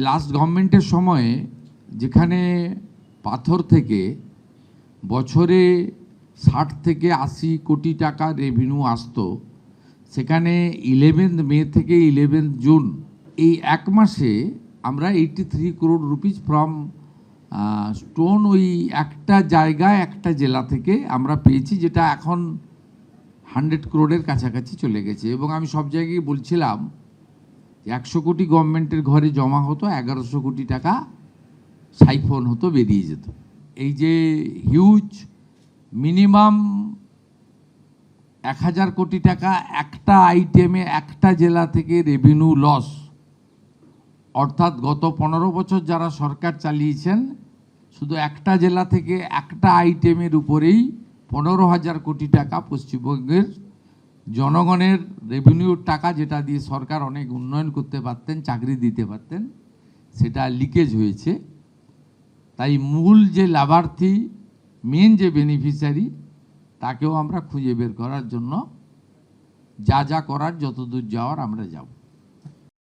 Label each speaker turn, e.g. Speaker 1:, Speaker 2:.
Speaker 1: Last গভর্নমেন্টের সময়ে যেখানে পাথর থেকে বছরে 60 থেকে 80 কোটি টাকা রেভিনিউ আসতো, সেখানে 11 মে থেকে 11 জুন এই এক মাসে আমরা 83 crore রুপিস ফ্রম স্টোন ওই একটা জায়গায় একটা জেলা থেকে আমরা পেয়েছি, যেটা এখন 100 crore কাছাকাছি চলে গেছে। এবং আমি সব জায়গায় বলছিলাম 100 কোটি গভর্নমেন্টের ঘরে জমা হতো, 1100 কোটি টাকা সাইফোন হতো, বেরিয়ে যেত। এই যে হিউজ মিনিমাম 1000 কোটি টাকা একটা আইটেমে একটা জেলা থেকে রেভিনিউ লস, অর্থাৎ গত 15 বছর যারা সরকার চালিয়েছেন শুধু একটা জেলা থেকে একটা আইটেমের উপরেই 15,000 কোটি টাকা পশ্চিমবঙ্গের জনগণের রেভিনিউর টাকা, যেটা দিয়ে সরকার অনেক উন্নয়ন করতে পারতেন, চাকরি দিতে পারতেন, সেটা লিকেজ হয়েছে। তাই মূল যে লাভার্থী, মেন যে বেনিফিশিয়ারি, তাকেও আমরা খুঁজে বের করার জন্য যা যা করার, যতদূর যাওয়ার আমরা যাব।